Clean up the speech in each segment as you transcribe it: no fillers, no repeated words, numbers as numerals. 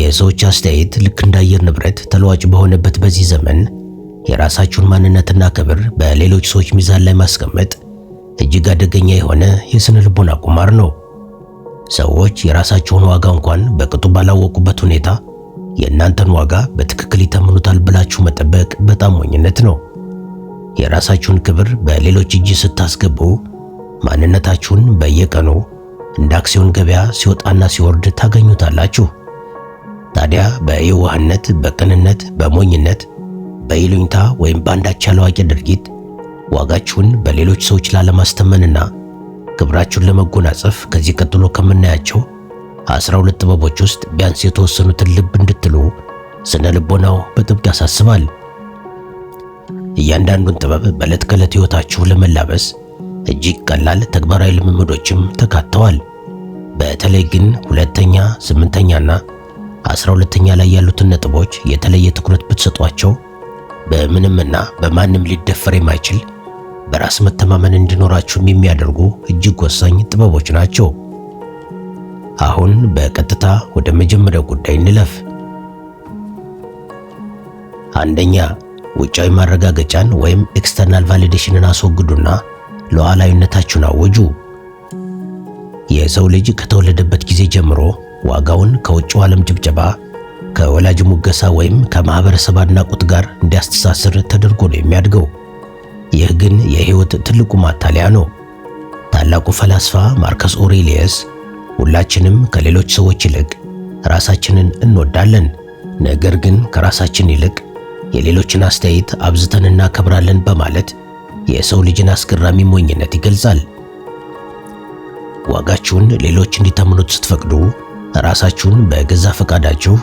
የሰዎች አስተያየት ልክ እንደ አየር ንብረት ተለዋጭ በሆነበት በዚህ ዘመን የራሳችሁን ማንነትና ክብር በሌሎች ሰዎች ሚዛን ላይ ማስቀመጥ እጅግ አደገኛ የሆነ የስነ ልቦና ቁማር ነው። ሰዎች የራሳቸውን ዋጋ እንኳን በቅጡ ባላወቁበት ሁኔታ የእናንተን ዋጋ በትክክል ይተምኑታል ብላችሁ መጠበቅ በጣም ሞኝነት ነው። የራሳችሁን ክብር በሌሎች እጅ ስታስገቡ ማንነታችሁን በየቀኑ እንደ አክሲዮን ገበያ ሲወጣና ሲወርድ ታገኙታላችሁ። ታዲያ በየዋህነት፣ በቅንነት፣ በሞኝነት፣ በይሉኝታ ወይም በአንዳች ያላዋቂ ድርጊት ዋጋችሁን በሌሎች ሰዎች ላለማስተመንና ክብራችሁን ለመጎናጸፍ ከዚህ ቀጥሎ ከምናያቸው 12 ጥበቦች ውስጥ ቢያንስ የተወሰኑትን ልብ እንድትሉ ስነ ልቦናው በጥብቅ ያሳስባል። እያንዳንዱን ጥበብ በዕለት ከዕለት ሕይወታችሁ ለመላበስ እጅግ ቀላል ተግባራዊ ልምምዶችም ተካተዋል። በተለይ ግን 2ኛ፣ 8ኛና 12ኛ ላይ ያሉትን ነጥቦች የተለየ ትኩረት ብትሰጧቸው በምንምና በማንም ሊደፈር የማይችል በራስ መተማመን እንዲኖራችሁም የሚያደርጉ እጅግ ወሳኝ ጥበቦች ናቸው። አሁን በቀጥታ ወደ መጀመሪያው ጉዳይ እንለፍ። 1ኛ፣ ውጫዊ ማረጋገጫን ወይም ኤክስተርናል ቫሊዴሽንን አስወግዱና ሉዓላዊነታችሁን አውጁ። የሰው ልጅ ከተወለደበት ጊዜ ጀምሮ ዋጋውን ከውጭው ዓለም ጭብጨባ፣ ከወላጅ ሙገሳ ወይም ከማህበረሰብ አድናቆት ጋር እንዲያስተሳስር ተደርጎ ነው የሚያድገው። ይህ ግን የህይወት ትልቁ ማታለያ ነው። ታላቁ ፈላስፋ ማርከስ ኦሬሊየስ ሁላችንም ከሌሎች ሰዎች ይልቅ ራሳችንን እንወዳለን፣ ነገር ግን ከራሳችን ይልቅ የሌሎችን አስተያየት አብዝተን እናከብራለን በማለት የሰው ልጅን አስገራሚ ሞኝነት ይገልጻል። ዋጋችሁን ሌሎች እንዲተምኑት ስትፈቅዱ ራሳችሁን በገዛ ፈቃዳችሁ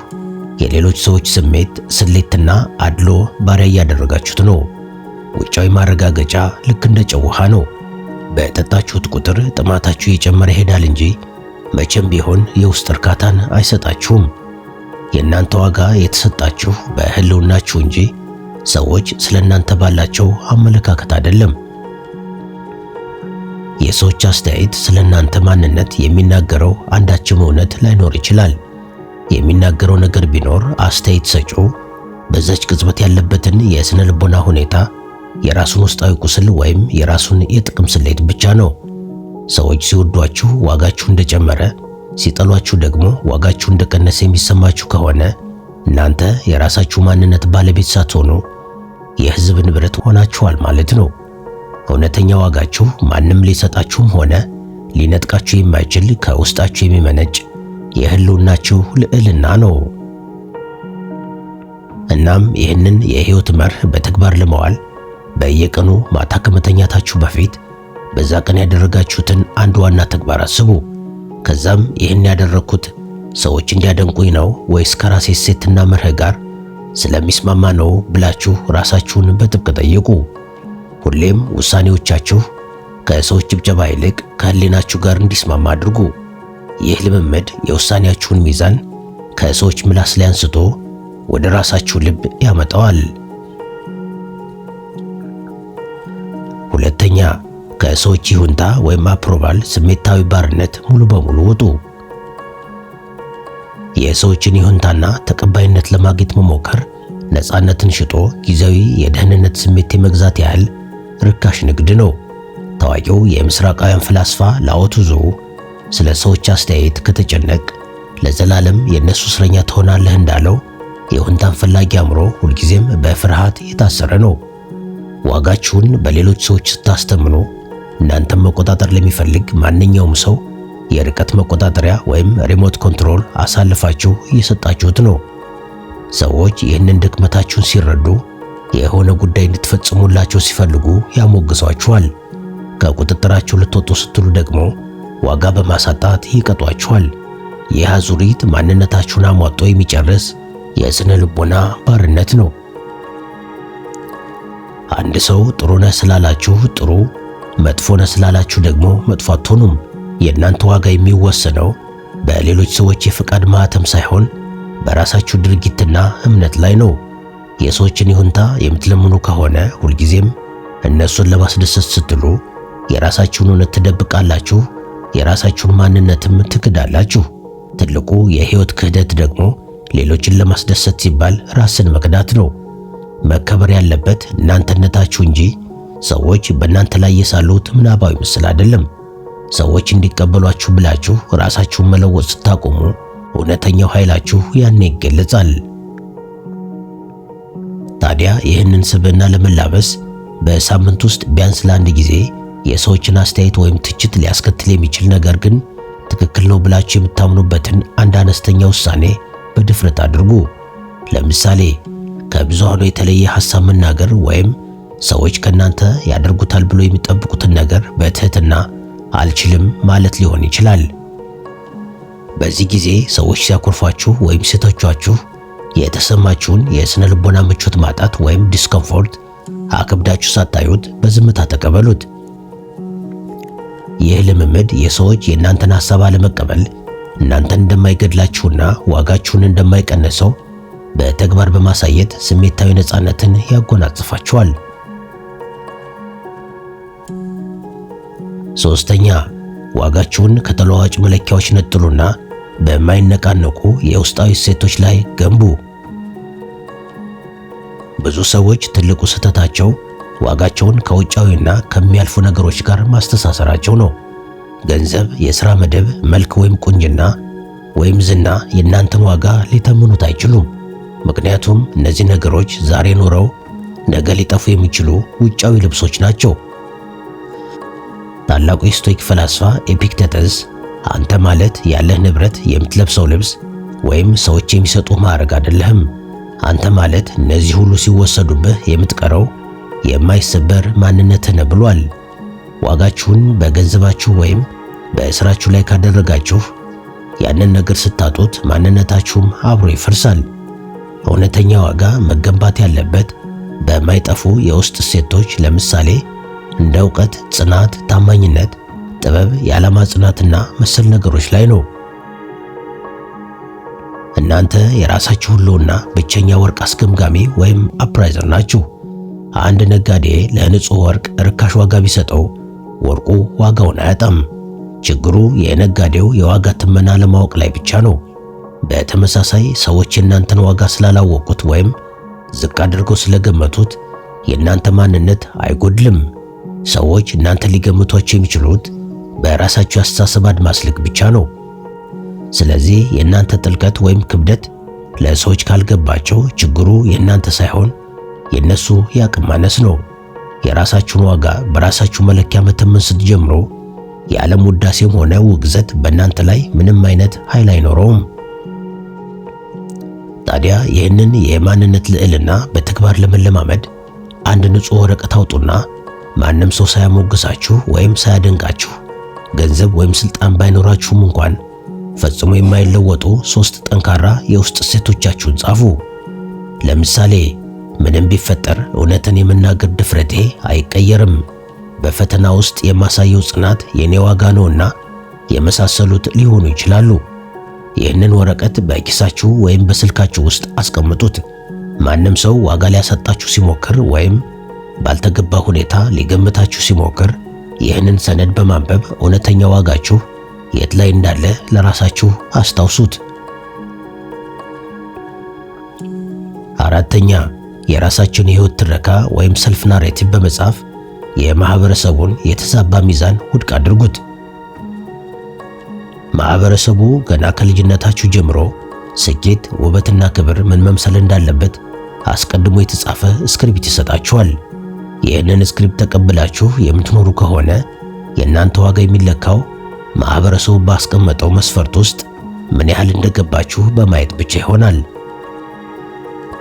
የሌሎች ሰዎች ስሜት፣ ስሌትና አድሎ ባሪያ እያደረጋችሁት ነው። ውጫዊ ማረጋገጫ ልክ እንደ ጨው ውሃ ነው። በጠጣችሁት ቁጥር ጥማታችሁ እየጨመረ ይሄዳል እንጂ መቼም ቢሆን የውስጥ እርካታን አይሰጣችሁም። የእናንተ ዋጋ የተሰጣችሁ በህልውናችሁ እንጂ ሰዎች ስለእናንተ ባላቸው አመለካከት አይደለም። የሰዎች አስተያየት ስለእናንተ ማንነት የሚናገረው አንዳችም እውነት ላይኖር ይችላል። የሚናገረው ነገር ቢኖር አስተያየት ሰጪው በዛች ቅጽበት ያለበትን የስነ ልቦና ሁኔታ፣ የራሱን ውስጣዊ ቁስል ወይም የራሱን የጥቅም ስሌት ብቻ ነው። ሰዎች ሲወዷችሁ ዋጋችሁ እንደጨመረ፣ ሲጠሏችሁ ደግሞ ዋጋችሁ እንደቀነሰ የሚሰማችሁ ከሆነ እናንተ የራሳችሁ ማንነት ባለቤት ሳትሆኑ የህዝብ ንብረት ሆናችኋል ማለት ነው። እውነተኛ ዋጋችሁ ማንም ሊሰጣችሁም ሆነ ሊነጥቃችሁ የማይችል ከውስጣችሁ የሚመነጭ የህልውናችሁ ልዕልና ነው። እናም ይህንን የህይወት መርህ በተግባር ለማዋል በየቀኑ ማታ ከመተኛታችሁ በፊት በዛ ቀን ያደረጋችሁትን አንድ ዋና ተግባር አስቡ። ከዛም ይህን ያደረኩት ሰዎች እንዲያደንቁኝ ነው ወይስ ከራሴ እሴትና መርህ ጋር ስለሚስማማ ነው ብላችሁ ራሳችሁን በጥብቅ ጠይቁ። ሁሌም ውሳኔዎቻችሁ ከሰዎች ጭብጨባ ይልቅ ከህሊናችሁ ጋር እንዲስማማ አድርጉ። ይህ ልምምድ የውሳኔያችሁን ሚዛን ከሰዎች ምላስ ላይ አንስቶ ወደ ራሳችሁ ልብ ያመጣዋል። 2ኛ፣ ከሰዎች ይሁንታ ወይም አፕሮቫል ስሜታዊ ባርነት ሙሉ በሙሉ ውጡ። የሰዎችን ይሁንታና ተቀባይነት ለማግኘት መሞከር ነፃነትን ሽጦ ጊዜያዊ የደህንነት ስሜት የመግዛት ያህል ርካሽ ንግድ ነው። ታዋቂው የምስራቃውያን ፍላስፋ ላኦ ቱዙ ስለ ሰዎች አስተያየት ከተጨነቅ ለዘላለም የእነሱ እስረኛ ትሆናለህ እንዳለው የይሁንታን ፈላጊ አእምሮ ሁልጊዜም በፍርሃት የታሰረ ነው። ዋጋችሁን በሌሎች ሰዎች ስታስተምኑ እናንተን መቆጣጠር ለሚፈልግ ማንኛውም ሰው የርቀት መቆጣጠሪያ ወይም ሪሞት ኮንትሮል አሳልፋችሁ እየሰጣችሁት ነው። ሰዎች ይህንን ድክመታችሁን ሲረዱ የሆነ ጉዳይ እንድትፈጽሙላቸው ሲፈልጉ ያሞግሷችኋል። ከቁጥጥራችሁ ልትወጡ ስትሉ ደግሞ ዋጋ በማሳጣት ይቀጧችኋል። ይህ አዙሪት ማንነታችሁን አሟጦ የሚጨርስ የስነ ልቦና ባርነት ነው። አንድ ሰው ጥሩ ነህ ስላላችሁ ጥሩ፣ መጥፎ ነህ ስላላችሁ ደግሞ መጥፎ አትሆኑም። የእናንተ ዋጋ የሚወሰነው በሌሎች ሰዎች የፍቃድ ማህተም ሳይሆን በራሳችሁ ድርጊትና እምነት ላይ ነው። የሰዎችን ይሁንታ የምትለምኑ ከሆነ ሁልጊዜም እነሱን ለማስደሰት ስትሉ የራሳችሁን እውነት ትደብቃላችሁ፣ የራሳችሁን ማንነትም ትክዳላችሁ። ትልቁ የህይወት ክህደት ደግሞ ሌሎችን ለማስደሰት ሲባል ራስን መክዳት ነው። መከበር ያለበት እናንተነታችሁ እንጂ ሰዎች በእናንተ ላይ የሳሉት ምናባዊ ምስል አይደለም። ሰዎች እንዲቀበሏችሁ ብላችሁ ራሳችሁን መለወጥ ስታቆሙ እውነተኛው ኃይላችሁ ያኔ ይገለጻል። ታዲያ ይህንን ስብዕና ለመላበስ በሳምንት ውስጥ ቢያንስ ለአንድ ጊዜ የሰዎችን አስተያየት ወይም ትችት ሊያስከትል የሚችል ነገር ግን ትክክል ነው ብላችሁ የምታምኑበትን አንድ አነስተኛ ውሳኔ በድፍረት አድርጉ። ለምሳሌ ከብዙሃኑ የተለየ ሐሳብ መናገር ወይም ሰዎች ከናንተ ያደርጉታል ብሎ የሚጠብቁትን ነገር በትህትና አልችልም ማለት ሊሆን ይችላል። በዚህ ጊዜ ሰዎች ሲያኮርፏችሁ ወይም ሲተቿችሁ የተሰማችሁን የስነ ልቦና ምቾት ማጣት ወይም ዲስኮምፎርት አክብዳችሁ ሳታዩት በዝምታ ተቀበሉት። ይህ ልምምድ የሰዎች የእናንተን ሐሳብ አለመቀበል እናንተን እንደማይገድላችሁና ዋጋችሁን እንደማይቀንሰው በተግባር በማሳየት ስሜታዊ ነፃነትን ያጎናጽፋችኋል። ሶስተኛ፣ ዋጋችሁን ከተለዋዋጭ መለኪያዎች ነጥሉና በማይነቃነቁ የውስጣዊ እሴቶች ላይ ገንቡ። ብዙ ሰዎች ትልቁ ስህተታቸው ዋጋቸውን ከውጫዊና ከሚያልፉ ነገሮች ጋር ማስተሳሰራቸው ነው። ገንዘብ፣ የሥራ መደብ፣ መልክ ወይም ቁንጅና ወይም ዝና የእናንተን ዋጋ ሊተምኑት አይችሉም። ምክንያቱም እነዚህ ነገሮች ዛሬ ኖረው ነገ ሊጠፉ የሚችሉ ውጫዊ ልብሶች ናቸው። ታላቁ የስቶይክ ፈላስፋ ኤፒክቴተስ አንተ ማለት ያለህ ንብረት፣ የምትለብሰው ልብስ ወይም ሰዎች የሚሰጡህ ማዕረግ አይደለህም። አንተ ማለት እነዚህ ሁሉ ሲወሰዱብህ የምትቀረው የማይሰበር ማንነትህ ነህ ብሏል። ዋጋችሁን በገንዘባችሁ ወይም በሥራችሁ ላይ ካደረጋችሁ ያንን ነገር ስታጡት ማንነታችሁም አብሮ ይፈርሳል። እውነተኛ ዋጋ መገንባት ያለበት በማይጠፉ የውስጥ እሴቶች፣ ለምሳሌ እንደ ዕውቀት፣ ጽናት፣ ታማኝነት፣ ጥበብ፣ የዓላማ ጽናትና መሰል ነገሮች ላይ ነው። እናንተ የራሳችሁ ሁሉና ብቸኛ ወርቅ አስገምጋሚ ወይም አፕራይዘር ናችሁ። አንድ ነጋዴ ለንጹህ ወርቅ ርካሽ ዋጋ ቢሰጠው ወርቁ ዋጋውን አያጣም። ችግሩ የነጋዴው የዋጋ ትመና ለማወቅ ላይ ብቻ ነው። በተመሳሳይ ሰዎች የእናንተን ዋጋ ስላላወቁት ወይም ዝቅ አድርገው ስለገመቱት የእናንተ ማንነት አይጎድልም። ሰዎች እናንተ ሊገምቷቸው የሚችሉት በራሳቸው አስተሳሰብ አድማስ ልክ ብቻ ነው። ስለዚህ የእናንተ ጥልቀት ወይም ክብደት ለሰዎች ካልገባቸው ችግሩ የእናንተ ሳይሆን የነሱ የአቅም ማነስ ነው። የራሳችሁን ዋጋ በራሳችሁ መለኪያ መተመን ስትጀምሩ የዓለም ውዳሴም ሆነ ውግዘት በእናንተ ላይ ምንም አይነት ኃይል አይኖረውም። ታዲያ ይህንን የማንነት ልዕልና በተግባር ለመለማመድ አንድ ንጹህ ወረቀት አውጡና ማንም ሰው ሳያሞግሳችሁ ወይም ሳያደንቃችሁ ገንዘብ ወይም ስልጣን ባይኖራችሁም እንኳን ፈጽሞ የማይለወጡ 3 ጠንካራ የውስጥ እሴቶቻችሁን ጻፉ። ለምሳሌ ምንም ቢፈጠር እውነትን የመናገር ድፍረቴ አይቀየርም፣ በፈተና ውስጥ የማሳየው ጽናት የኔ ዋጋ ነውና የመሳሰሉት ሊሆኑ ይችላሉ። ይህንን ወረቀት በኪሳችሁ ወይም በስልካችሁ ውስጥ አስቀምጡት። ማንም ሰው ዋጋ ሊያሰጣችሁ ሲሞክር ወይም ባልተገባ ሁኔታ ሊገምታችሁ ሲሞክር ይህንን ሰነድ በማንበብ እውነተኛ ዋጋችሁ የት ላይ እንዳለ ለራሳችሁ አስታውሱት። አራተኛ፣ የራሳችሁን የህይወት ትረካ ወይም ሰልፍ ናሬቲቭ በመጻፍ የማህበረሰቡን የተዛባ ሚዛን ውድቅ አድርጉት። ማህበረሰቡ ገና ከልጅነታችሁ ጀምሮ ስኬት፣ ውበትና ክብር ምን መምሰል እንዳለበት አስቀድሞ የተጻፈ ስክሪፕት ይሰጣችኋል። ይህንን ስክሪፕት ተቀብላችሁ የምትኖሩ ከሆነ የእናንተ ዋጋ የሚለካው ማህበረሰቡ ባስቀመጠው መስፈርት ውስጥ ምን ያህል እንደገባችሁ በማየት ብቻ ይሆናል።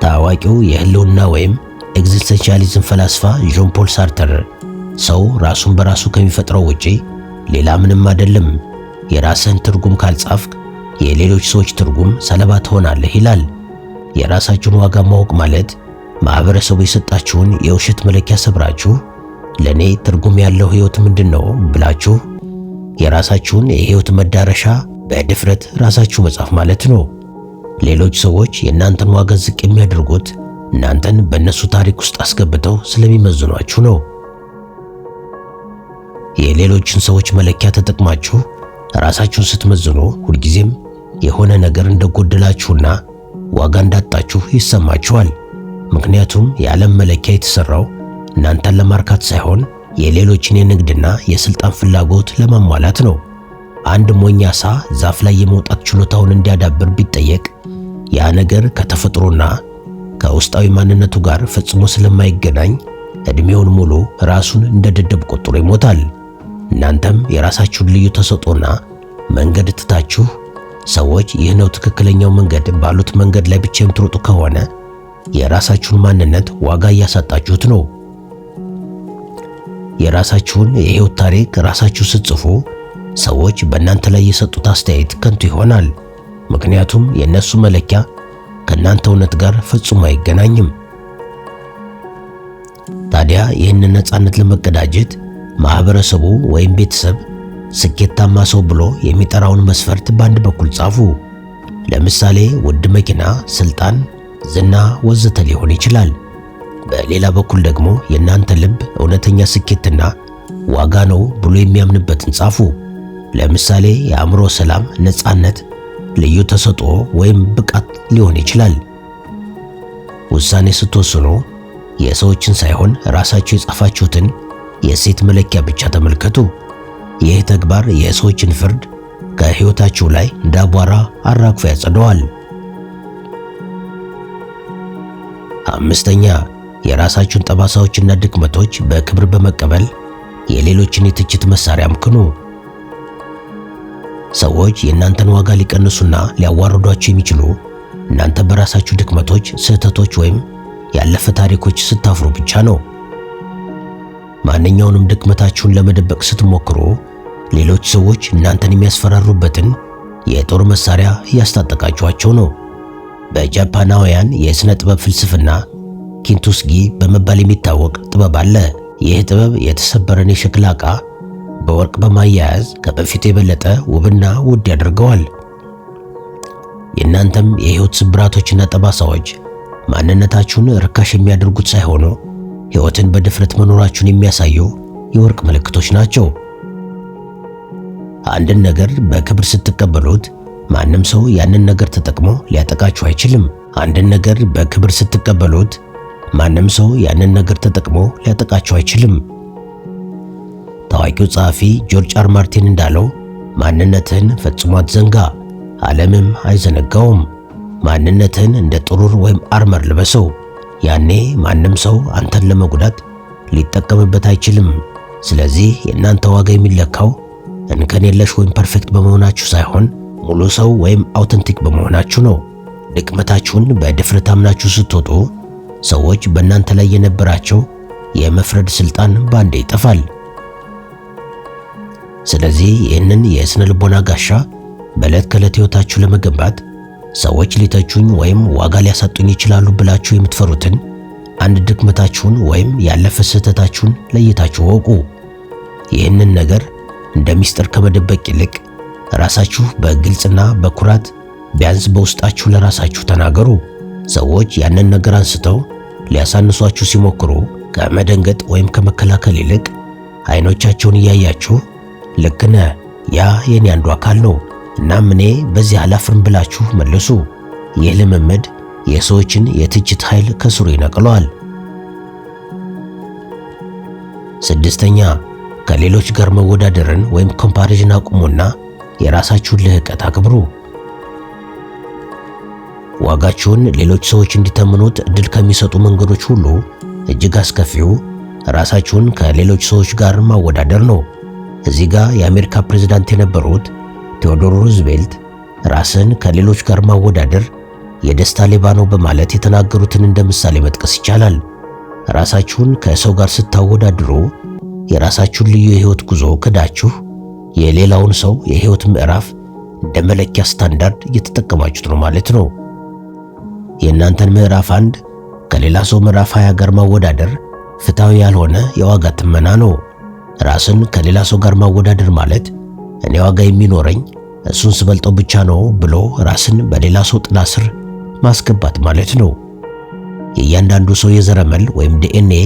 ታዋቂው የህልውና ወይም ኤግዚስተንሻሊዝም ፈላስፋ ዦን ፖል ሳርተር ሰው ራሱን በራሱ ከሚፈጥረው ውጪ ሌላ ምንም አይደለም፣ የራስህን ትርጉም ካልጻፍክ የሌሎች ሰዎች ትርጉም ሰለባ ትሆናለህ ይላል። የራሳችሁን ዋጋ ማወቅ ማለት ማህበረሰቡ የሰጣችሁን የውሸት መለኪያ ሰብራችሁ ለኔ ትርጉም ያለው ህይወት ምንድነው ብላችሁ የራሳችሁን የህይወት መዳረሻ በድፍረት ራሳችሁ መጻፍ ማለት ነው። ሌሎች ሰዎች የእናንተን ዋጋ ዝቅ የሚያደርጉት እናንተን በእነሱ ታሪክ ውስጥ አስገብተው ስለሚመዝኗችሁ ነው። የሌሎችን ሰዎች መለኪያ ተጠቅማችሁ ራሳችሁን ስትመዝኑ ሁልጊዜም የሆነ ነገር እንደጎደላችሁና ዋጋ እንዳጣችሁ ይሰማችኋል። ምክንያቱም የዓለም መለኪያ የተሰራው እናንተን ለማርካት ሳይሆን የሌሎችን የንግድና የስልጣን ፍላጎት ለማሟላት ነው። አንድ ሞኝ ዓሣ ዛፍ ላይ የመውጣት ችሎታውን እንዲያዳብር ቢጠየቅ ያ ነገር ከተፈጥሮና ከውስጣዊ ማንነቱ ጋር ፈጽሞ ስለማይገናኝ እድሜውን ሙሉ ራሱን እንደ ደደብ ቆጥሮ ይሞታል። እናንተም የራሳችሁን ልዩ ተሰጥኦና መንገድ ትታችሁ ሰዎች ይህ ነው ትክክለኛው መንገድ ባሉት መንገድ ላይ ብቻ የምትሮጡ ከሆነ የራሳችሁን ማንነት ዋጋ እያሳጣችሁት ነው። የራሳችሁን የሕይወት ታሪክ ራሳችሁ ስትጽፉ ሰዎች በእናንተ ላይ የሰጡት አስተያየት ከንቱ ይሆናል። ምክንያቱም የእነሱ መለኪያ ከእናንተ እውነት ጋር ፈጽሞ አይገናኝም። ታዲያ ይህንን ነፃነት ለመቀዳጀት ማህበረሰቡ ወይም ቤተሰብ ስኬታማ ሰው ብሎ የሚጠራውን መስፈርት በአንድ በኩል ጻፉ። ለምሳሌ ውድ መኪና፣ ስልጣን፣ ዝና ወዘተ ሊሆን ይችላል። በሌላ በኩል ደግሞ የእናንተ ልብ እውነተኛ ስኬትና ዋጋ ነው ብሎ የሚያምንበትን ጻፉ። ለምሳሌ የአእምሮ ሰላም፣ ነፃነት፣ ልዩ ተሰጥኦ ወይም ብቃት ሊሆን ይችላል። ውሳኔ ስትወስኑ የሰዎችን ሳይሆን ራሳችሁ የጻፋችሁትን የእሴት መለኪያ ብቻ ተመልከቱ። ይህ ተግባር የሰዎችን ፍርድ ከሕይወታችሁ ላይ እንደ አቧራ አራግፎ ያጸደዋል። አምስተኛ፣ የራሳችሁን ጠባሳዎችና ድክመቶች በክብር በመቀበል የሌሎችን የትችት መሳሪያ አምክኑ። ሰዎች የእናንተን ዋጋ ሊቀንሱና ሊያዋርዷችሁ የሚችሉ እናንተ በራሳችሁ ድክመቶች፣ ስህተቶች ወይም ያለፈ ታሪኮች ስታፍሩ ብቻ ነው። ማንኛውንም ድክመታችሁን ለመደበቅ ስትሞክሩ ሌሎች ሰዎች እናንተን የሚያስፈራሩበትን የጦር መሳሪያ እያስታጠቃችኋቸው ነው። በጃፓናውያን የሥነ ጥበብ ፍልስፍና ኪንቱስጊ በመባል የሚታወቅ ጥበብ አለ። ይህ ጥበብ የተሰበረን የሸክላ ዕቃ በወርቅ በማያያዝ ከበፊቱ የበለጠ ውብና ውድ ያደርገዋል። የእናንተም የሕይወት ስብራቶችና ጠባሳዎች ማንነታችሁን ርካሽ የሚያደርጉት ሳይሆኑ ሕይወትን በድፍረት መኖራችሁን የሚያሳዩ የወርቅ ምልክቶች ናቸው። አንድን ነገር በክብር ስትቀበሉት ማንም ሰው ያንን ነገር ተጠቅሞ ሊያጠቃችሁ አይችልም። አንድን ነገር በክብር ስትቀበሉት ማንም ሰው ያንን ነገር ተጠቅሞ ሊያጠቃችሁ አይችልም። ታዋቂው ጸሐፊ ጆርጅ አር ማርቲን እንዳለው ማንነትህን ፈጽሞ አትዘንጋ፣ ዓለምም አይዘነጋውም። ማንነትህን እንደ ጥሩር ወይም አርመር ልበሰው። ያኔ ማንም ሰው አንተን ለመጉዳት ሊጠቀምበት አይችልም። ስለዚህ የእናንተ ዋጋ የሚለካው እንከን የለሽ ወይም ፐርፌክት በመሆናችሁ ሳይሆን ሙሉ ሰው ወይም አውተንቲክ በመሆናችሁ ነው። ድክመታችሁን በድፍረት አምናችሁ ስትወጡ ሰዎች በእናንተ ላይ የነበራቸው የመፍረድ ስልጣን ባንዴ ይጠፋል። ስለዚህ ይህንን የስነ ልቦና ጋሻ በዕለት ከዕለት ሕይወታችሁ ለመገንባት ሰዎች ሊተቹኝ ወይም ዋጋ ሊያሳጡኝ ይችላሉ ብላችሁ የምትፈሩትን አንድ ድክመታችሁን ወይም ያለፈ ስህተታችሁን ለይታችሁ ወቁ። ይህንን ነገር እንደ ሚስጥር ከመደበቅ ይልቅ ራሳችሁ በግልጽና በኩራት ቢያንስ በውስጣችሁ ለራሳችሁ ተናገሩ። ሰዎች ያንን ነገር አንስተው ሊያሳንሷችሁ ሲሞክሩ ከመደንገጥ ወይም ከመከላከል ይልቅ አይኖቻቸውን እያያችሁ ልክ ነህ፣ ያ የኔ አንዱ አካል ነው፣ እናም እኔ በዚህ አላፍርም ብላችሁ መልሱ። ይህ ልምምድ የሰዎችን የትችት ኃይል ከስሩ ይነቅለዋል። ስድስተኛ፣ ከሌሎች ጋር መወዳደርን ወይም ኮምፓሪዥን አቁሙና የራሳችሁን ልህቀት አክብሩ። ዋጋችሁን ሌሎች ሰዎች እንዲተምኑት እድል ከሚሰጡ መንገዶች ሁሉ እጅግ አስከፊው ራሳችሁን ከሌሎች ሰዎች ጋር ማወዳደር ነው። እዚህ ጋር የአሜሪካ ፕሬዝዳንት የነበሩት ቴዎዶር ሩዝቬልት ራስን ከሌሎች ጋር ማወዳደር የደስታ ሌባ ነው በማለት የተናገሩትን እንደ ምሳሌ መጥቀስ ይቻላል። ራሳችሁን ከሰው ጋር ስታወዳድሩ የራሳችሁን ልዩ የህይወት ጉዞ ክዳችሁ የሌላውን ሰው የህይወት ምዕራፍ እንደ መለኪያ ስታንዳርድ እየተጠቀማችሁት ነው ማለት ነው። የእናንተን ምዕራፍ 1 ከሌላ ሰው ምዕራፍ 20 ጋር ማወዳደር ፍትሃዊ ያልሆነ የዋጋ ትመና ነው። ራስን ከሌላ ሰው ጋር ማወዳደር ማለት እኔ ዋጋ የሚኖረኝ እሱን ስበልጠው ብቻ ነው ብሎ ራስን በሌላ ሰው ጥላ ስር ማስገባት ማለት ነው። የእያንዳንዱ ሰው የዘረመል ወይም ዲኤንኤ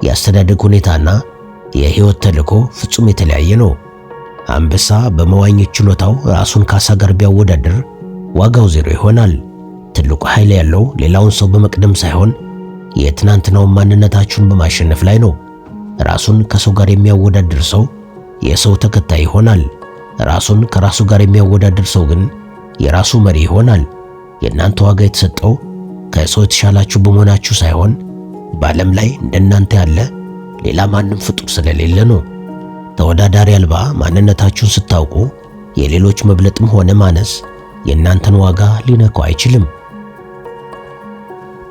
የአስተዳደግ ሁኔታና የህይወት ተልዕኮ ፍጹም የተለያየ ነው። አንበሳ በመዋኘት ችሎታው ራሱን ከአሳ ጋር ቢያወዳደር ዋጋው ዜሮ ይሆናል። ትልቁ ኃይል ያለው ሌላውን ሰው በመቅደም ሳይሆን የትናንትናውን ማንነታችሁን በማሸነፍ ላይ ነው። ራሱን ከሰው ጋር የሚያወዳድር ሰው የሰው ተከታይ ይሆናል። ራሱን ከራሱ ጋር የሚያወዳድር ሰው ግን የራሱ መሪ ይሆናል። የእናንተ ዋጋ የተሰጠው ከሰው የተሻላችሁ በመሆናችሁ ሳይሆን በዓለም ላይ እንደናንተ ያለ ሌላ ማንም ፍጡር ስለሌለ ነው። ተወዳዳሪ አልባ ማንነታችሁን ስታውቁ የሌሎች መብለጥም ሆነ ማነስ የእናንተን ዋጋ ሊነካው አይችልም።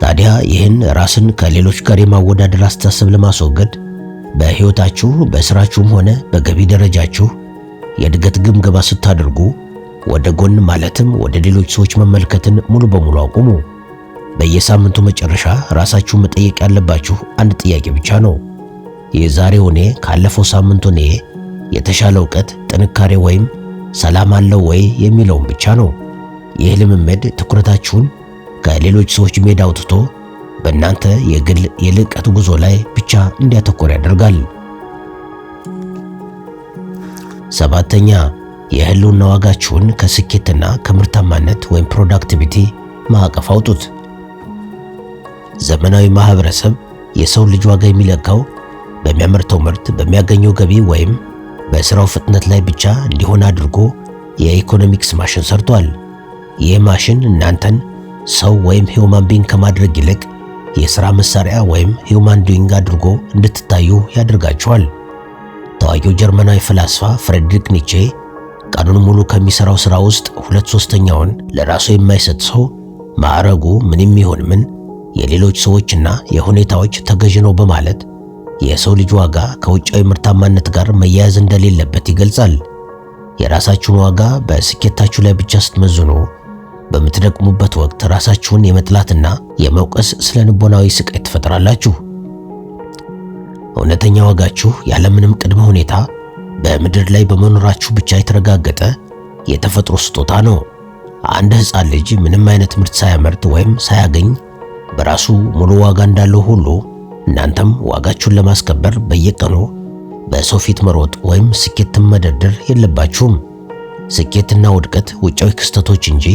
ታዲያ ይህን ራስን ከሌሎች ጋር የማወዳደር አስተሳሰብ ለማስወገድ በሕይወታችሁ በሥራችሁም ሆነ በገቢ ደረጃችሁ የእድገት ግምገማ ስታደርጉ ወደ ጎን ማለትም ወደ ሌሎች ሰዎች መመልከትን ሙሉ በሙሉ አቁሙ። በየሳምንቱ መጨረሻ ራሳችሁን መጠየቅ ያለባችሁ አንድ ጥያቄ ብቻ ነው። የዛሬው እኔ ካለፈው ሳምንቱ እኔ የተሻለ ዕውቀት፣ ጥንካሬ ወይም ሰላም አለው ወይ የሚለውን ብቻ ነው። ይህ ልምምድ ትኩረታችሁን ከሌሎች ሰዎች ሜዳ አውጥቶ በእናንተ የግል የልዕቀት ጉዞ ላይ ብቻ እንዲያተኮር ያደርጋል። ሰባተኛ፣ የህልውና ዋጋችሁን ከስኬትና ከምርታማነት ወይም ፕሮዳክቲቪቲ ማዕቀፍ አውጡት። ዘመናዊ ማህበረሰብ የሰው ልጅ ዋጋ የሚለካው በሚያመርተው ምርት፣ በሚያገኘው ገቢ ወይም በስራው ፍጥነት ላይ ብቻ እንዲሆን አድርጎ የኢኮኖሚክስ ማሽን ሰርቷል። ይህ ማሽን እናንተን ሰው ወይም ሂውማን ቢንግ ከማድረግ ይልቅ የሥራ መሳሪያ ወይም ሂውማን ዱይንግ አድርጎ እንድትታዩ ያደርጋችኋል። ታዋቂው ጀርመናዊ ፈላስፋ ፍሬድሪክ ኒቼ ቀኑን ሙሉ ከሚሰራው ሥራ ውስጥ 2/3ኛውን ለራሱ የማይሰጥ ሰው ማዕረጉ ምንም ይሁን ምን የሌሎች ሰዎችና የሁኔታዎች ተገዥ ነው በማለት የሰው ልጅ ዋጋ ከውጫዊ ምርታማነት ጋር መያያዝ እንደሌለበት ይገልጻል። የራሳችሁን ዋጋ በስኬታችሁ ላይ ብቻ ስትመዝኑ በምትደክሙበት ወቅት ራሳችሁን የመጥላትና የመውቀስ ስነ ልቦናዊ ስቃይ ትፈጥራላችሁ። እውነተኛ ዋጋችሁ ያለምንም ቅድመ ሁኔታ በምድር ላይ በመኖራችሁ ብቻ የተረጋገጠ የተፈጥሮ ስጦታ ነው። አንድ ሕፃን ልጅ ምንም አይነት ምርት ሳያመርት ወይም ሳያገኝ በራሱ ሙሉ ዋጋ እንዳለው ሁሉ እናንተም ዋጋችሁን ለማስከበር በየቀኑ በሰው ፊት መሮጥ ወይም ስኬትን መደርደር የለባችሁም። ስኬትና ውድቀት ውጫዊ ክስተቶች እንጂ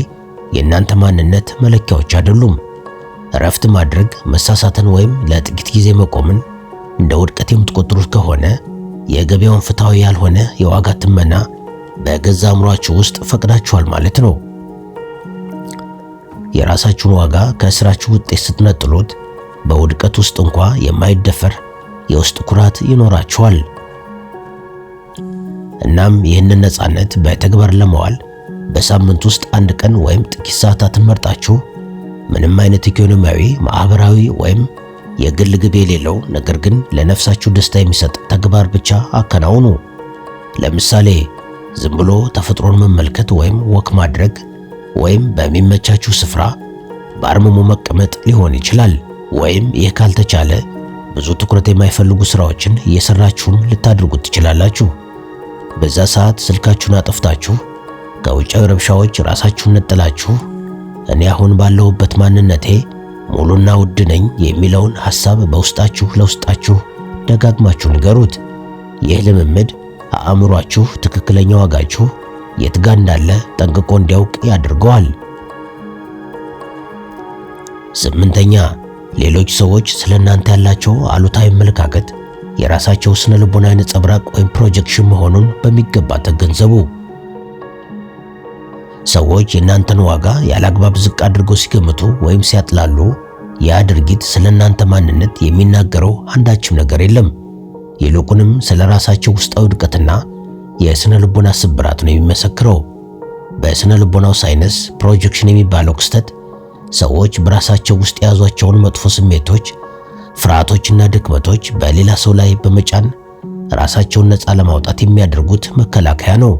የእናንተ ማንነት መለኪያዎች አይደሉም። እረፍት ማድረግ፣ መሳሳትን ወይም ለጥቂት ጊዜ መቆምን እንደ ውድቀት የምትቆጥሩት ከሆነ የገበያውን ፍትሃዊ ያልሆነ የዋጋ ትመና በገዛ አእምሯችሁ ውስጥ ፈቅዳችኋል ማለት ነው። የራሳችሁን ዋጋ ከስራችሁ ውጤት ስትነጥሉት በውድቀት ውስጥ እንኳ የማይደፈር የውስጥ ኩራት ይኖራችኋል። እናም ይህንን ነፃነት በተግባር ለማዋል በሳምንት ውስጥ አንድ ቀን ወይም ጥቂት ሰዓታትን መርጣችሁ ምንም አይነት ኢኮኖሚያዊ፣ ማህበራዊ ወይም የግል ግብ የሌለው ነገር ግን ለነፍሳችሁ ደስታ የሚሰጥ ተግባር ብቻ አከናውኑ። ለምሳሌ ዝም ብሎ ተፈጥሮን መመልከት ወይም ወክ ማድረግ ወይም በሚመቻችሁ ስፍራ በአርምሞ መቀመጥ ሊሆን ይችላል። ወይም ይህ ካልተቻለ ብዙ ትኩረት የማይፈልጉ ስራዎችን እየሰራችሁም ልታደርጉት ትችላላችሁ። በዛ ሰዓት ስልካችሁን አጠፍታችሁ ከውጫዊ ረብሻዎች ራሳችሁን ነጥላችሁ እኔ አሁን ባለሁበት ማንነቴ ሙሉና ውድ ነኝ የሚለውን ሐሳብ በውስጣችሁ ለውስጣችሁ ደጋግማችሁ ንገሩት። ይህ ልምምድ አእምሯችሁ ትክክለኛ ዋጋችሁ የት ጋር እንዳለ ጠንቅቆ እንዲያውቅ ያደርገዋል። ስምንተኛ፣ ሌሎች ሰዎች ስለእናንተ ያላቸው አሉታዊ አመለካከት የራሳቸው ስነ ልቦናዊ ነጸብራቅ ወይም ፕሮጀክሽን መሆኑን በሚገባ ተገንዘቡ። ሰዎች የእናንተን ዋጋ ያላግባብ ዝቅ አድርገው ሲገምቱ ወይም ሲያጥላሉ ያ ድርጊት ስለእናንተ ማንነት የሚናገረው አንዳችም ነገር የለም። ይልቁንም ስለ ራሳቸው ውስጣዊ ውድቀትና የስነ ልቦና ስብራት ነው የሚመሰክረው። በስነ ልቦናው ሳይንስ ፕሮጀክሽን የሚባለው ክስተት ሰዎች በራሳቸው ውስጥ የያዟቸውን መጥፎ ስሜቶች፣ ፍርሃቶችና ድክመቶች በሌላ ሰው ላይ በመጫን ራሳቸውን ነፃ ለማውጣት የሚያደርጉት መከላከያ ነው።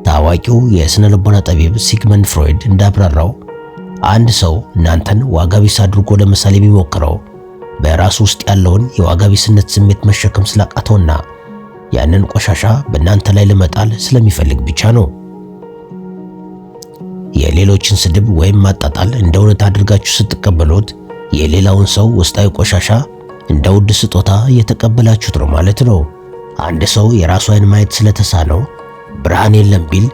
ታዋቂው የስነ ልቦና ጠቢብ ሲግመንድ ፍሮይድ እንዳብራራው አንድ ሰው እናንተን ዋጋ ቢስ አድርጎ ለመሳል የሚሞክረው በራሱ ውስጥ ያለውን የዋጋ ቢስነት ስሜት መሸከም ስላቃተውና ያንን ቆሻሻ በእናንተ ላይ ለመጣል ስለሚፈልግ ብቻ ነው። የሌሎችን ስድብ ወይም ማጣጣል እንደ እውነት አድርጋችሁ ስትቀበሉት የሌላውን ሰው ውስጣዊ ቆሻሻ እንደ ውድ ስጦታ እየተቀበላችሁት ነው ማለት ነው። አንድ ሰው የራሱ አይን ማየት ስለተሳነው ብርሃን የለም ቢል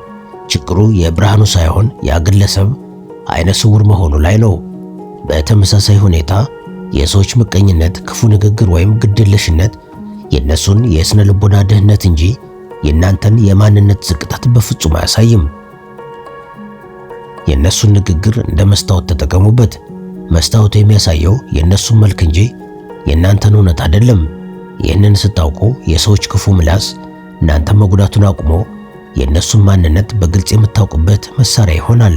ችግሩ የብርሃኑ ሳይሆን ያ ግለሰብ አይነ ስውር መሆኑ ላይ ነው። በተመሳሳይ ሁኔታ የሰዎች ምቀኝነት፣ ክፉ ንግግር ወይም ግድየለሽነት የእነሱን የስነ ልቦና ድህነት እንጂ የእናንተን የማንነት ዝቅጠት በፍጹም አያሳይም። የእነሱን ንግግር እንደ መስታወት ተጠቀሙበት። መስታወቱ የሚያሳየው የእነሱን መልክ እንጂ የእናንተን እውነት አይደለም። ይህንን ስታውቁ የሰዎች ክፉ ምላስ እናንተ መጉዳቱን አቁሞ የእነሱን ማንነት በግልጽ የምታውቁበት መሳሪያ ይሆናል።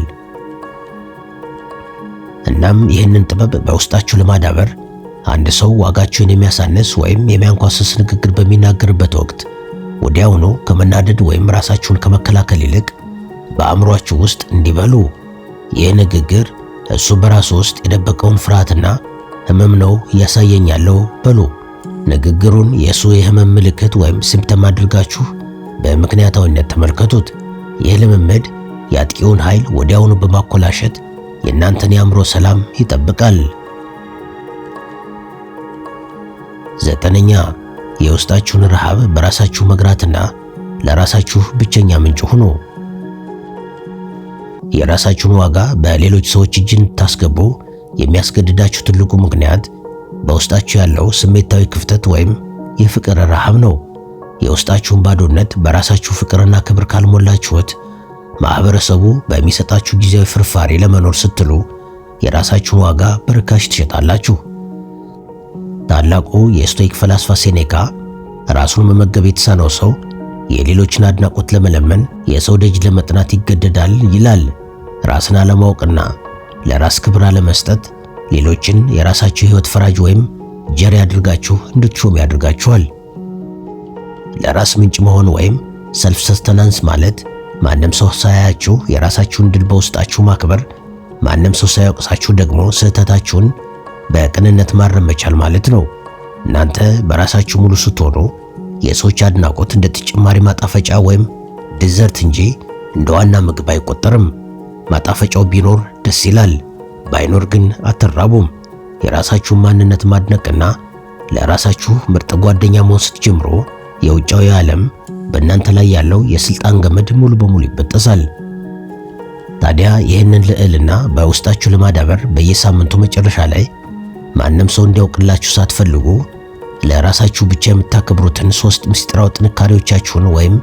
እናም ይህንን ጥበብ በውስጣችሁ ለማዳበር አንድ ሰው ዋጋችሁን የሚያሳንስ ወይም የሚያንኳስስ ንግግር በሚናገርበት ወቅት ወዲያውኑ ከመናደድ ወይም ራሳችሁን ከመከላከል ይልቅ በአእምሯችሁ ውስጥ እንዲበሉ ይህ ንግግር እሱ በራሱ ውስጥ የደበቀውን ፍርሃትና ሕመም ነው እያሳየኝ ያለው በሉ። ንግግሩን የእሱ የሕመም ምልክት ወይም ሲምፕተም አድርጋችሁ በምክንያታዊነት ተመልከቱት። ይህ ልምምድ የአጥቂውን ኃይል ወዲያውኑ በማኮላሸት የእናንተን የአእምሮ ሰላም ይጠብቃል። 9ኛ የውስጣችሁን ረሃብ በራሳችሁ መግራትና ለራሳችሁ ብቸኛ ምንጭ ሁኑ። የራሳችሁን ዋጋ በሌሎች ሰዎች እጅ እንድታስገቡ የሚያስገድዳችሁ ትልቁ ምክንያት በውስጣችሁ ያለው ስሜታዊ ክፍተት ወይም የፍቅር ረሃብ ነው። የውስጣችሁን ባዶነት በራሳችሁ ፍቅርና ክብር ካልሞላችሁት ማህበረሰቡ በሚሰጣችሁ ጊዜያዊ ፍርፋሪ ለመኖር ስትሉ የራሳችሁን ዋጋ በርካሽ ትሸጣላችሁ። ታላቁ የስቶይክ ፈላስፋ ሴኔካ ራሱን መመገብ የተሳነው ሰው የሌሎችን አድናቆት ለመለመን የሰው ደጅ ለመጥናት ይገደዳል ይላል። ራስን አለማወቅና ለራስ ክብር አለመስጠት ሌሎችን የራሳችሁ ሕይወት ፈራጅ ወይም ጀሪ አድርጋችሁ እንድትሾሙ ያደርጋችኋል። ለራስ ምንጭ መሆን ወይም ሰልፍ ሰስተናንስ ማለት ማንም ሰው ሳያያችሁ የራሳችሁን ድል በውስጣችሁ ማክበር፣ ማንም ሰው ሳያውቅሳችሁ ደግሞ ስህተታችሁን በቅንነት ማረም መቻል ማለት ነው። እናንተ በራሳችሁ ሙሉ ስትሆኑ የሰዎች አድናቆት እንደ ተጨማሪ ማጣፈጫ ወይም ዲዘርት እንጂ እንደ ዋና ምግብ አይቆጠርም። ማጣፈጫው ቢኖር ደስ ይላል፣ ባይኖር ግን አትራቡም። የራሳችሁን ማንነት ማድነቅና ለራሳችሁ ምርጥ ጓደኛ መሆን ስትጀምሩ የውጫዊ ዓለም በእናንተ ላይ ያለው የስልጣን ገመድ ሙሉ በሙሉ ይበጠሳል። ታዲያ ይህንን ልዕልና በውስጣችሁ ለማዳበር በየሳምንቱ መጨረሻ ላይ ማንም ሰው እንዲያውቅላችሁ ሳትፈልጉ ለራሳችሁ ብቻ የምታከብሩትን 3 ምስጢራዊ ጥንካሬዎቻችሁን ወይም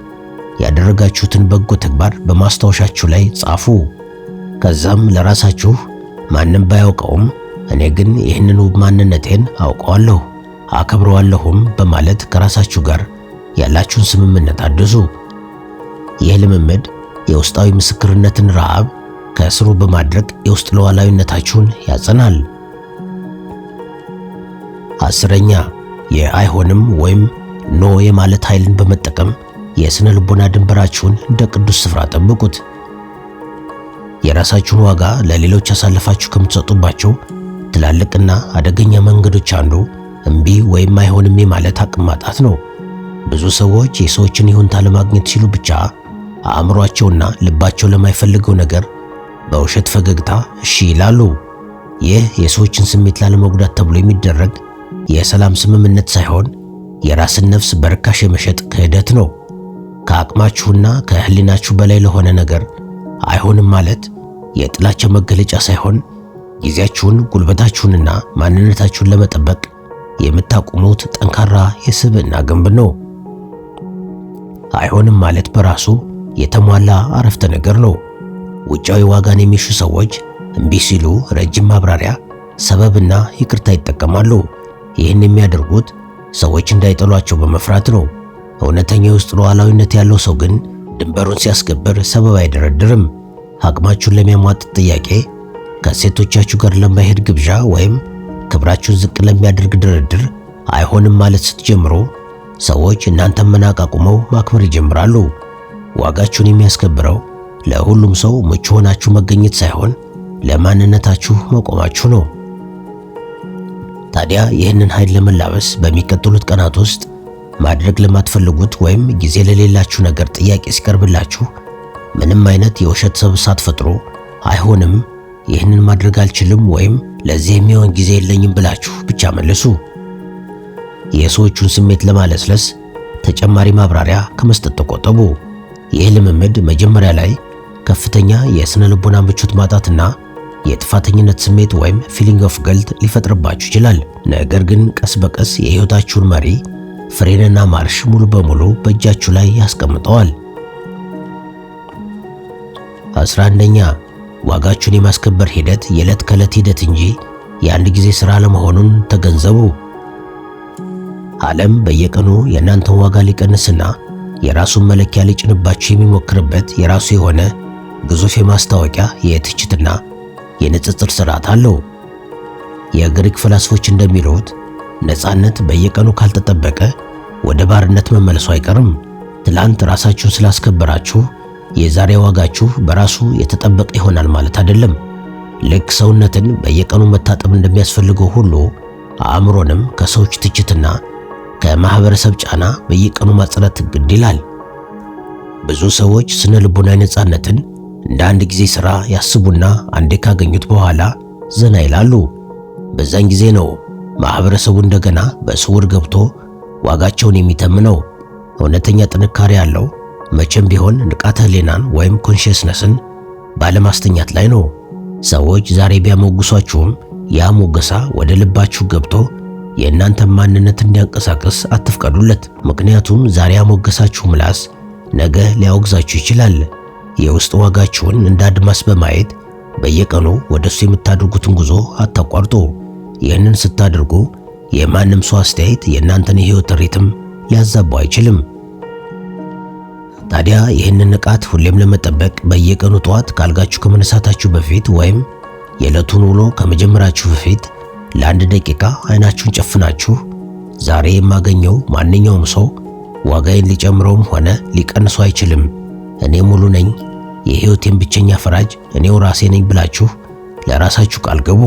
ያደረጋችሁትን በጎ ተግባር በማስታወሻችሁ ላይ ጻፉ። ከዛም ለራሳችሁ ማንም ባያውቀውም እኔ ግን ይህንን ውብ ማንነቴን አውቀዋለሁ አከብረዋለሁም በማለት ከራሳችሁ ጋር ያላችሁን ስምምነት አድሱ። ይህ ልምምድ የውስጣዊ ምስክርነትን ረሃብ ከስሩ በማድረግ የውስጥ ሉዓላዊነታችሁን ያጸናል። 10ኛ የአይሆንም ወይም ኖ የማለት ኃይልን በመጠቀም የስነ ልቦና ድንበራችሁን እንደ ቅዱስ ስፍራ ጠብቁት። የራሳችሁን ዋጋ ለሌሎች አሳልፋችሁ ከምትሰጡባቸው ትላልቅና አደገኛ መንገዶች አንዱ እምቢ ወይም አይሆንም የማለት አቅም ማጣት ነው። ብዙ ሰዎች የሰዎችን ይሁንታ ለማግኘት ሲሉ ብቻ አእምሯቸውና ልባቸው ለማይፈልገው ነገር በውሸት ፈገግታ እሺ ይላሉ። ይህ የሰዎችን ስሜት ላለመጉዳት ተብሎ የሚደረግ የሰላም ስምምነት ሳይሆን የራስን ነፍስ በርካሽ የመሸጥ ክህደት ነው። ከአቅማችሁና ከህሊናችሁ በላይ ለሆነ ነገር አይሆንም ማለት የጥላቻ መገለጫ ሳይሆን ጊዜያችሁን፣ ጉልበታችሁንና ማንነታችሁን ለመጠበቅ የምታቆሙት ጠንካራ የስብዕና ግንብ ነው። አይሆንም ማለት በራሱ የተሟላ አረፍተ ነገር ነው። ውጫዊ ዋጋን የሚሹ ሰዎች እምቢ ሲሉ ረጅም ማብራሪያ፣ ሰበብና ይቅርታ ይጠቀማሉ። ይህን የሚያደርጉት ሰዎች እንዳይጠሏቸው በመፍራት ነው። እውነተኛ የውስጥ ሉዓላዊነት ያለው ሰው ግን ድንበሩን ሲያስከብር ሰበብ አይደረድርም። አቅማችሁን ለሚያሟጥጥ ጥያቄ፣ ከሴቶቻችሁ ጋር ለማይሄድ ግብዣ ወይም ክብራችሁን ዝቅ ለሚያደርግ ድርድር አይሆንም ማለት ስትጀምሩ ሰዎች እናንተን መናቅ አቁመው ማክበር ይጀምራሉ። ዋጋችሁን የሚያስከብረው ለሁሉም ሰው ምቹ ሆናችሁ መገኘት ሳይሆን ለማንነታችሁ መቆማችሁ ነው። ታዲያ ይህንን ኃይል ለመላበስ በሚቀጥሉት ቀናት ውስጥ ማድረግ ለማትፈልጉት ወይም ጊዜ ለሌላችሁ ነገር ጥያቄ ሲቀርብላችሁ ምንም አይነት የውሸት ሰበብ ሳትፈጥሩ አይሆንም፣ ይህንን ማድረግ አልችልም ወይም ለዚህ የሚሆን ጊዜ የለኝም ብላችሁ ብቻ መልሱ። የሰዎቹን ስሜት ለማለስለስ ተጨማሪ ማብራሪያ ከመስጠት ተቆጠቡ። ይህ ልምምድ መጀመሪያ ላይ ከፍተኛ የስነ ልቦና ምቾት ማጣትና የጥፋተኝነት ስሜት ወይም ፊሊንግ ኦፍ ገልት ሊፈጥርባችሁ ይችላል። ነገር ግን ቀስ በቀስ የህይወታችሁን መሪ ፍሬንና ማርሽ ሙሉ በሙሉ በእጃችሁ ላይ ያስቀምጠዋል። 11ኛ ዋጋችሁን የማስከበር ሂደት የዕለት ከዕለት ሂደት እንጂ የአንድ ጊዜ ሥራ ለመሆኑን ተገንዘቡ። ዓለም በየቀኑ የእናንተን ዋጋ ሊቀንስና የራሱን መለኪያ ሊጭንባችሁ የሚሞክርበት የራሱ የሆነ ግዙፍ የማስታወቂያ የትችትና የንጽጽር ሥርዓት አለው። የግሪክ ፈላስፎች እንደሚሉት ነፃነት በየቀኑ ካልተጠበቀ ወደ ባርነት መመለሱ አይቀርም። ትላንት ራሳችሁን ስላስከበራችሁ የዛሬ ዋጋችሁ በራሱ የተጠበቀ ይሆናል ማለት አይደለም። ልክ ሰውነትን በየቀኑ መታጠብ እንደሚያስፈልገው ሁሉ አእምሮንም ከሰዎች ትችትና ከማህበረሰብ ጫና በየቀኑ ማጽዳት ግድ ይላል። ብዙ ሰዎች ስነ ልቦናዊ ነፃነትን እንደ አንድ ጊዜ ሥራ ያስቡና አንዴ ካገኙት በኋላ ዘና ይላሉ። በዛን ጊዜ ነው ማህበረሰቡ እንደገና በስውር ገብቶ ዋጋቸውን የሚተምነው። እውነተኛ ጥንካሬ ያለው መቼም ቢሆን ንቃተ ህሊናን ወይም ኮንሺየስነስን ባለማስተኛት ላይ ነው። ሰዎች ዛሬ ቢያሞግሷችሁም ያ ሞገሳ ወደ ልባችሁ ገብቶ የእናንተ ማንነት እንዲያንቀሳቅስ አትፍቀዱለት። ምክንያቱም ዛሬ ያሞገሳችሁ ምላስ ነገ ሊያወግዛችሁ ይችላል። የውስጥ ዋጋችሁን እንደ አድማስ በማየት በየቀኑ ወደሱ የምታደርጉትን ጉዞ አታቋርጡ። ይህንን ስታደርጉ የማንም ሰው አስተያየት የእናንተን የህይወት ሪትም ሊያዛባው አይችልም። ታዲያ ይህንን ንቃት ሁሌም ለመጠበቅ በየቀኑ ጠዋት ካልጋችሁ ከመነሳታችሁ በፊት ወይም የዕለቱን ውሎ ከመጀመራችሁ በፊት ለአንድ ደቂቃ አይናችሁን ጨፍናችሁ ዛሬ የማገኘው ማንኛውም ሰው ዋጋዬን ሊጨምረውም ሆነ ሊቀንሰው አይችልም፣ እኔ ሙሉ ነኝ፣ የህይወቴን ብቸኛ ፈራጅ እኔው ራሴ ነኝ ብላችሁ ለራሳችሁ ቃል ግቡ።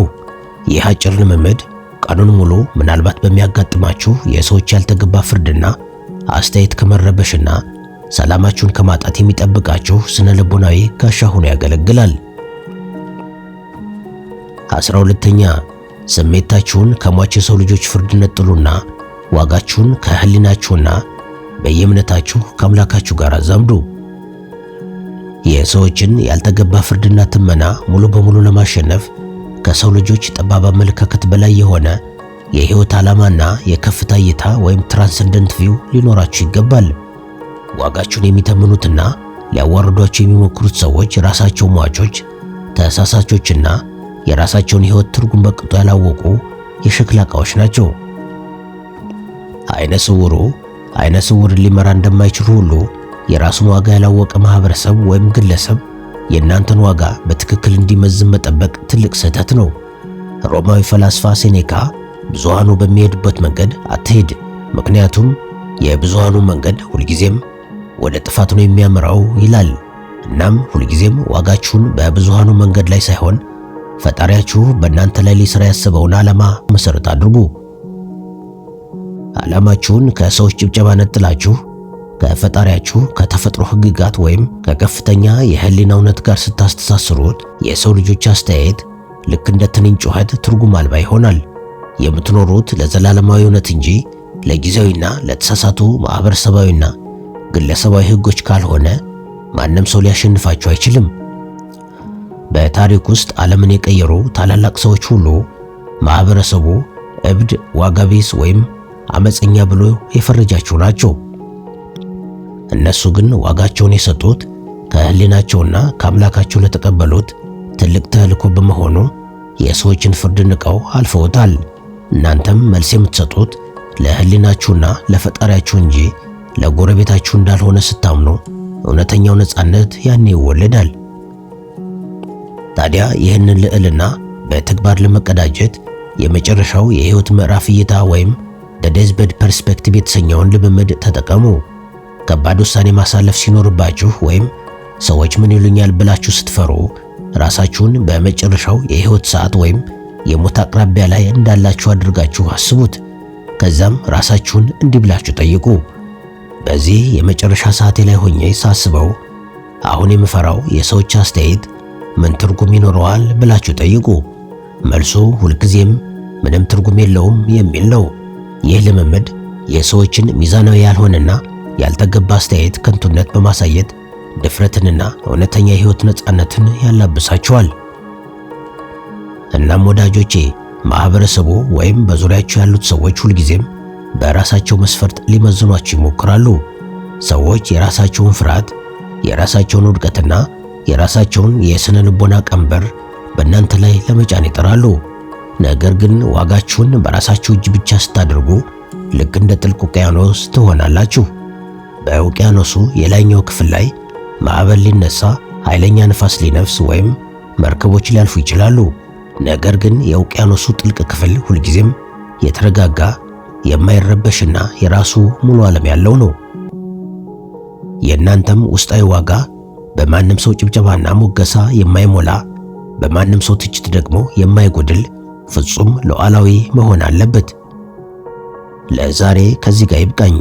ይህ አጭር ልምምድ ቀኑን ሙሉ ምናልባት በሚያጋጥማችሁ የሰዎች ያልተገባ ፍርድና አስተያየት ከመረበሽና ሰላማችሁን ከማጣት የሚጠብቃችሁ ስነ ልቦናዊ ጋሻ ሆኖ ያገለግላል። 12ኛ ስሜታችሁን ከሟች የሰው ልጆች ፍርድ ነጥሉና ዋጋችሁን ከህሊናችሁና በየእምነታችሁ ከአምላካችሁ ጋር አዛምዱ። የሰዎችን ያልተገባ ፍርድና ትመና ሙሉ በሙሉ ለማሸነፍ ከሰው ልጆች ጠባብ አመለካከት በላይ የሆነ የህይወት ዓላማና የከፍታ እይታ ወይም ትራንሰንደንት ቪው ሊኖራችሁ ይገባል። ዋጋችሁን የሚተምኑትና ሊያዋርዷችሁ የሚሞክሩት ሰዎች ራሳቸው ሟቾች፣ ተሳሳቾችና የራሳቸውን ህይወት ትርጉም በቅጡ ያላወቁ የሸክላ ዕቃዎች ናቸው። አይነ ስውርን ሊመራ እንደማይችል ሁሉ የራሱን ዋጋ ያላወቀ ማህበረሰብ ወይም ግለሰብ የእናንተን ዋጋ በትክክል እንዲመዝን መጠበቅ ትልቅ ስህተት ነው። ሮማዊ ፈላስፋ ሴኔካ ብዙሃኑ በሚሄዱበት መንገድ አትሄድ፣ ምክንያቱም የብዙሃኑ መንገድ ሁልጊዜም ወደ ጥፋት ነው የሚያመራው ይላል። እናም ሁልጊዜም ዋጋችሁን በብዙሃኑ መንገድ ላይ ሳይሆን ፈጣሪያችሁ በእናንተ ላይ ሊሰራ ያሰበውን ዓላማ መሰረት አድርጉ። ዓላማችሁን ከሰዎች ጭብጨባ ነጥላችሁ ከፈጣሪያችሁ ከተፈጥሮ ህግጋት ወይም ከከፍተኛ የህሊና እውነት ጋር ስታስተሳስሩት የሰው ልጆች አስተያየት ልክ እንደ ትንኝ ጩኸት ትርጉም አልባ ይሆናል። የምትኖሩት ለዘላለማዊ እውነት እንጂ ለጊዜያዊና ለተሳሳቱ ማህበረሰባዊና ግለሰባዊ ህጎች ካልሆነ ማንም ሰው ሊያሸንፋችሁ አይችልም። በታሪክ ውስጥ ዓለምን የቀየሩ ታላላቅ ሰዎች ሁሉ ማህበረሰቡ እብድ፣ ዋጋቢስ ወይም አመፀኛ ብሎ የፈረጃቸው ናቸው። እነሱ ግን ዋጋቸውን የሰጡት ከህሊናቸውና ከአምላካቸው ለተቀበሉት ትልቅ ተልእኮ በመሆኑ የሰዎችን ፍርድ ንቀው አልፈውታል። እናንተም መልስ የምትሰጡት ለህሊናችሁና ለፈጣሪያችሁ እንጂ ለጎረቤታችሁ እንዳልሆነ ስታምኑ እውነተኛው ነፃነት ያኔ ይወለዳል። ታዲያ ይህንን ልዕልና በተግባር ለመቀዳጀት የመጨረሻው የህይወት ምዕራፍ እይታ ወይም ዴዝቤድ ፐርስፔክቲቭ የተሰኘውን ልምምድ ተጠቀሙ። ከባድ ውሳኔ ማሳለፍ ሲኖርባችሁ ወይም ሰዎች ምን ይሉኛል ብላችሁ ስትፈሩ ራሳችሁን በመጨረሻው የህይወት ሰዓት ወይም የሞት አቅራቢያ ላይ እንዳላችሁ አድርጋችሁ አስቡት። ከዛም ራሳችሁን እንዲህ ብላችሁ ጠይቁ፣ በዚህ የመጨረሻ ሰዓቴ ላይ ሆኜ ሳስበው አሁን የምፈራው የሰዎች አስተያየት ምን ትርጉም ይኖረዋል ብላችሁ ጠይቁ። መልሱ ሁልጊዜም ምንም ትርጉም የለውም የሚል ነው። ይህ ልምምድ የሰዎችን ሚዛናዊ ያልሆነና ያልተገባ አስተያየት ከንቱነት በማሳየት ድፍረትንና እውነተኛ የህይወት ነፃነትን ያላብሳቸዋል። እናም ወዳጆቼ ማህበረሰቡ ወይም በዙሪያቸው ያሉት ሰዎች ሁልጊዜም በራሳቸው መስፈርት ሊመዝኗቸው ይሞክራሉ። ሰዎች የራሳቸውን ፍርሃት፣ የራሳቸውን ውድቀትና የራሳቸውን የስነ ልቦና ቀንበር በእናንተ ላይ ለመጫን ይጥራሉ። ነገር ግን ዋጋችሁን በራሳችሁ እጅ ብቻ ስታደርጉ ልክ እንደ ጥልቅ ውቅያኖስ ትሆናላችሁ። በውቅያኖሱ የላይኛው ክፍል ላይ ማዕበል ሊነሳ፣ ኃይለኛ ንፋስ ሊነፍስ ወይም መርከቦች ሊያልፉ ይችላሉ። ነገር ግን የውቅያኖሱ ጥልቅ ክፍል ሁልጊዜም የተረጋጋ፣ የማይረበሽና የራሱ ሙሉ ዓለም ያለው ነው። የእናንተም ውስጣዊ ዋጋ በማንም ሰው ጭብጨባና ሙገሳ የማይሞላ፣ በማንም ሰው ትችት ደግሞ የማይጎድል ፍጹም ሉዓላዊ መሆን አለበት። ለዛሬ ከዚህ ጋር ይብቃኝ።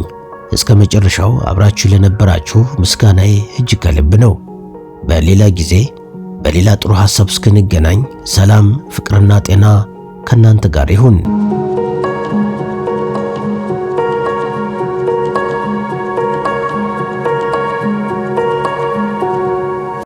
እስከ መጨረሻው አብራችሁ ለነበራችሁ ምስጋናዬ እጅግ ከልብ ነው። በሌላ ጊዜ በሌላ ጥሩ ሐሳብ እስክንገናኝ ሰላም፣ ፍቅርና ጤና ከእናንተ ጋር ይሁን።